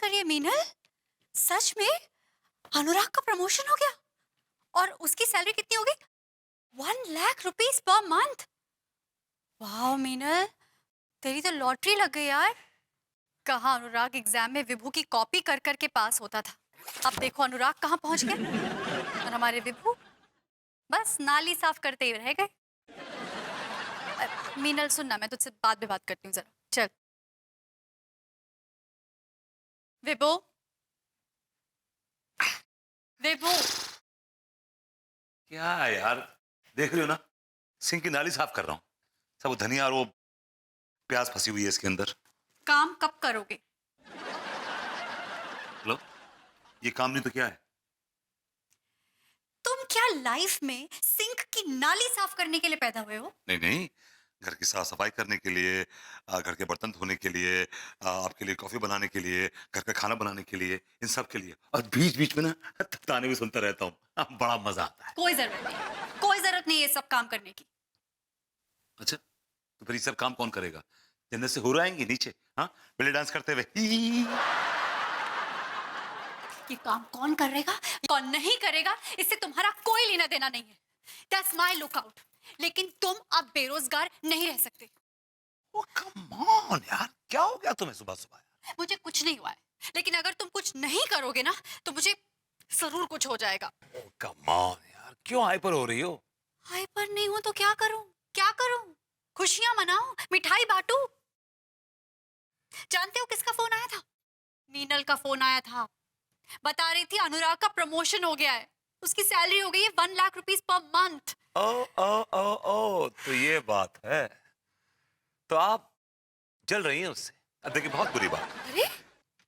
कर रही है मीनल? सच में अनुराग का प्रमोशन हो गया और उसकी सैलरी कितनी होगी? 1 लाख रुपीस पर मंथ। वाह मीनल, तेरी तो लॉटरी लग गई यार। कहाँ अनुराग एग्जाम में विभू की कॉपी कर करके पास होता था, अब देखो अनुराग कहाँ पहुंच गया। और हमारे विभू बस नाली साफ करते ही रह गए। मीनल सुनना, मैं तुझसे बाद में बात करती हूँ जरा। चल विभू, विभू। क्या यार, देख रही हो ना, सिंक की नाली साफ कर रहा हूँ। सब वो धनिया और वो प्याज फंसी हुई है इसके अंदर। काम कब करोगे? लो, ये काम नहीं तो क्या है? तुम क्या लाइफ में सिंक की नाली साफ करने के लिए पैदा हुए हो? नहीं नहीं, घर की साफ सफाई करने के लिए, घर के बर्तन धोने के लिए, आपके लिए कॉफी बनाने के लिए, घर का खाना बनाने के लिए, इन सब के लिए। और बीच बीच में ना ताने भी सुनता रहता हूँ। बड़ा मजा आता है। कोई जरूरत नहीं, कोई जरूरत नहीं ये सब काम करने की। अच्छा, तो फिर ये सब काम कौन करेगा? जन्नत से हुर आएंगे नीचे, हाँ, बेली डांस करते हुए। ही, ही, ही। ये काम कौन करेगा कौन नहीं करेगा इससे तुम्हारा कोई लेना देना नहीं है। That's my lookout. लेकिन तुम अब बेरोजगार नहीं रह सकते। ओ कम ऑन यार, क्या हो गया तुम्हें सुबह सुबह? मुझे कुछ नहीं हुआ है, लेकिन अगर तुम कुछ नहीं करोगे ना तो मुझे जरूर कुछ हो जाएगा। कम ऑन यार, क्यों हाइपर हो रही हो? हाइपर नहीं हूं तो क्या करूं? क्या करूं? खुशियां मनाऊं, मिठाई बांटूं? जानते हो किसका फोन आया था? मीनल का फोन आया था। बता रही थी अनुराग का प्रमोशन हो गया है, उसकी सैलरी हो गई है 1 लाख रुपीस पर मंथ। ओ ओ ओ ओ, तो ये बात है। तो आप जल रही हैं उससे? अब देखिए, बहुत बुरी बात है। अरे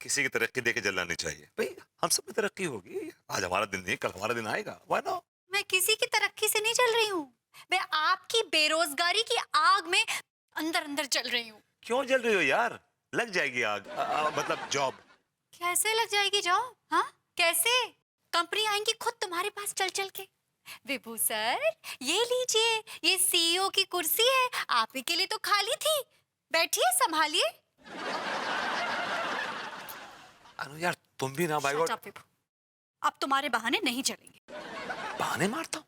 किसी की तरक्की देके जलना नहीं चाहिए भाई। हम सब की तरक्की होगी, आज हमारा दिन नहीं, कल हमारा दिन आएगा। Why not? मैं किसी की तरक्की से नहीं चल रही हूँ, मैं आपकी बेरोजगारी की आग में अंदर अंदर चल रही हूँ। क्यों जल रही हो यार? लग जाएगी आग, मतलब जॉब। कैसे लग जाएगी जॉब? हाँ कैसे? कंपनी आएंगी खुद तुम्हारे पास चल चल के। विभू सर, ये लीजिए, ये सीईओ की कुर्सी है, आप ही के लिए तो खाली थी, बैठिए संभालिए। अनु यार, तुम भी ना, बाय Shut गॉड। up, विभू, अब तुम्हारे बहाने नहीं चलेंगे। बहाने मारता हूँ?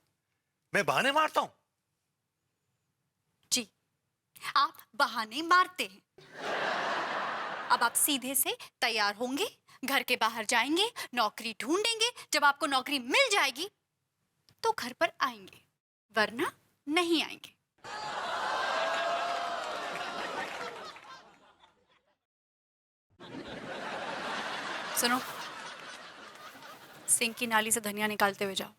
मैं बहाने मारता हूँ? जी, आप बहाने मारते हैं। अब आप सीधे से तैयार होंगे, घर के बाहर जाएंगे, नौकरी ढूंढेंगे। जब आपको नौकरी मिल जाएगी तो घर पर आएंगे, वरना नहीं आएंगे। सुनो, सिंक की नाली से धनिया निकालते हुए जाओ।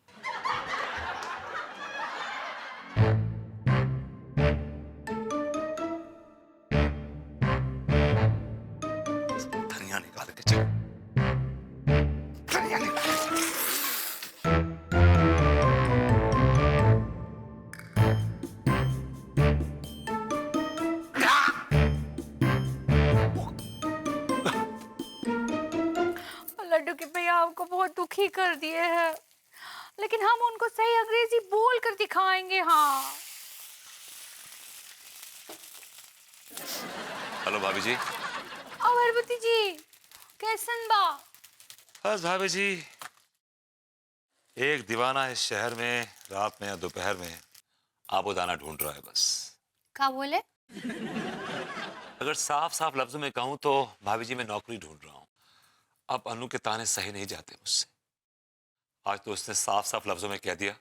धनिया निकाल के चल। धनिया निकाल। लड्डू के भैया हमको बहुत दुखी कर दिए हैं, लेकिन हम उनको सही अंग्रेजी बोल कर दिखाएंगे। हाँ हेलो भाभी जी। अगरबत्ती जी, कैसन बा? बस भाभी जी, एक दीवाना इस शहर में रात में या दोपहर में आबो दाना ढूंढ रहा है बस। क्या बोले? अगर साफ साफ लफ्जों में कहूं तो भाभी जी, मैं नौकरी ढूंढ रहा हूं। अब अनु के ताने सही नहीं जाते मुझसे। आज तो उसने साफ साफ लफ्जों में कह दिया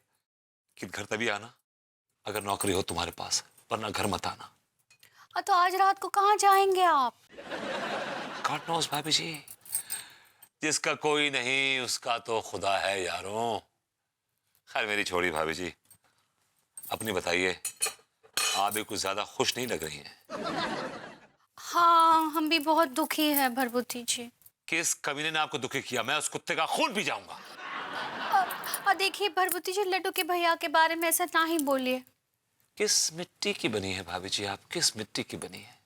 कि घर तभी आना अगर नौकरी हो तुम्हारे पास, वरना घर मत आना। तो आज रात को कहाँ जाएंगे आप? गॉड नोस भाभी जी, जिसका कोई नहीं उसका तो खुदा है यारों। खैर मेरी छोड़ी भाभी जी, अपनी बताइए, आप भी कुछ ज्यादा खुश नहीं लग रही हैं। हाँ, हम भी बहुत दुखी हैं भरभूति जी। किस कमीने ने आपको दुखी किया? मैं उस कुत्ते का खून पी जाऊंगा। देखिए भरभूति जी, लड्डू के भैया के बारे में ऐसा ना ही बोलिए। किस मिट्टी की बनी है भाभी जी आप? किस मिट्टी की बनी है?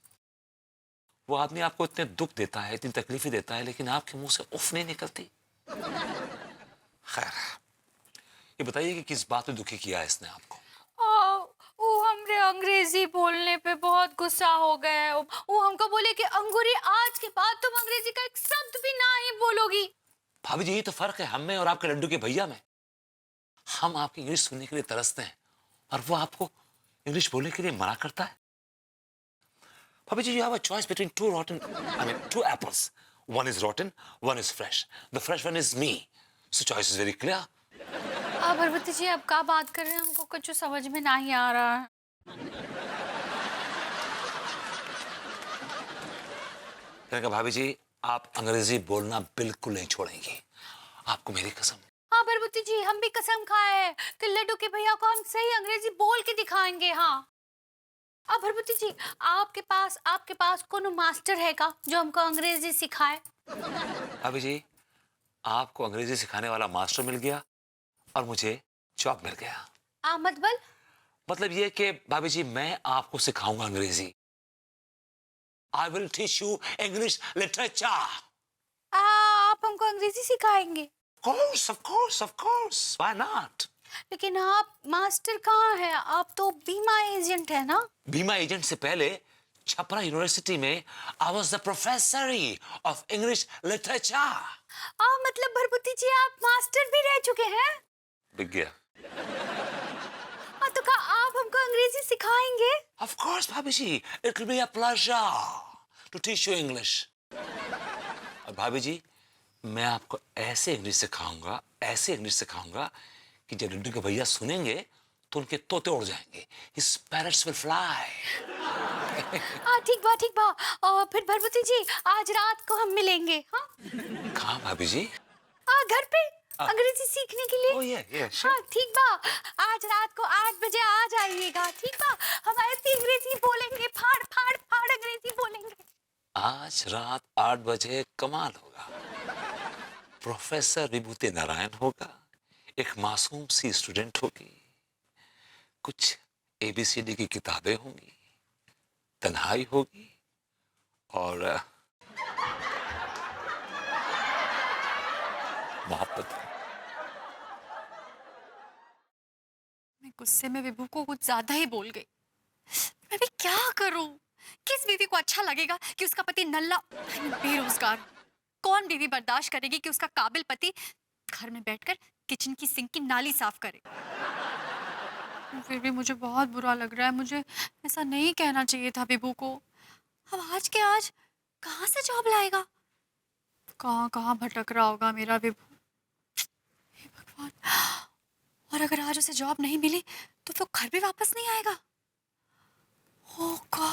वो आदमी आपको इतने दुख देता है, इतनी तकलीफें देता है, लेकिन आपके मुंह से उफ नहीं निकलती। खैर, ये बताइए कि किस बात में दुखी किया है इसने आपको? वो हमरे अंग्रेजी बोलने पे बहुत गुस्सा हो गए हैं। वो हमको बोले कि अंगूरी आज के बाद तुम अंग्रेजी का एक शब्द भी ना ही बोलोगी। भाभी जी ये तो फर्क है हम में और आपके लड्डू के भैया में। हम आपकी इंग्लिश सुनने के लिए तरसते हैं और वो आपको इंग्लिश बोलने के लिए मना करता है। भाभी जी, you have a choice between two apples. One is rotten, one is fresh. The fresh one is me. So choice is very clear. भरवती जी अब क्या बात कर रहे हैं, हमको कुछ समझ में नहीं आ रहा है। मैंने कहा भाभी जी आप अंग्रेजी बोलना बिल्कुल नहीं छोड़ेंगी, आपको मेरी कसम। हाँ भरवती जी, हम भी कसम खाए हैं कि लड्डू के भैया को हम सही अंग्रेजी बोल के दिखाएंगे। हाँ अब भरवती जी आपके पास कोनो मास्टर है का जो हमको अंग्रेजी सिखाए? भाभी जी आपको अंग्रेजी सिखाने वाला मास्टर मिल गया और मुझे जॉब मिल गया। मतलब ये कि भाभी जी मैं आपको सिखाऊंगा अंग्रेजी। I will teach you English literature. आप हमको अंग्रेजी सिखाएंगे? Of course. Why not? लेकिन आप मास्टर कहाँ हैं? आप तो बीमा एजेंट है ना? बीमा एजेंट से पहले छपरा यूनिवर्सिटी में I was the professor of English literature. मतलब भरभूति जी आप मास्टर भी रह चुके हैं? बिक गया। तो क्या आप हमको अंग्रेजी सिखाएंगे? Of course भाभी जी, it will be a pleasure to teach you English. और भाभी जी मैं आपको ऐसे इंग्लिश सिखाऊंगा कि जब लड्डू के भैया सुनेंगे तो उनके तोते उड़ जाएंगे। His parrots will fly. ठीक बा। और फिर भरभूति जी आज रात को हम मिलेंगे। हाँ कहाँ भाभी जी? घर पे अंग्रेजी सीखने के लिए। Oh yeah, sure. हाँ ठीक बा, आज रात को 8 बजे आ जाइएगा। ठीक बा, हम ऐसी अंग्रेजी बोलेंगे, फाड़ अंग्रेजी बोलेंगे। आज रात 8 बजे कमाल होगा। प्रोफेसर विभूति नारायण होगा, एक मासूम सी स्टूडेंट होगी, कुछ ABCD की किताबें होंगी, तन्हाई होगी और मोहब्बत। मैं गुस्से में विभू को कुछ ज्यादा ही बोल गई। मैं भी क्या करूं? किस बीवी को अच्छा लगेगा कि उसका पति नल्ला बेरोजगार? कौन बीवी बर्दाश्त करेगी कि उसका काबिल पति घर में बैठकर किचन की सिंक की नाली साफ करे? फिर भी मुझे बहुत बुरा लग रहा है। मुझे ऐसा नहीं कहना चाहिए था विभू को। अब आज के आज कहाँ से जॉब लाएगा? कहाँ भटक रहा होगा मेरा विभू। हे भगवान, और अगर आज उसे जॉब नहीं मिली तो वो घर भी वापस नहीं आएगा। ओह गॉड।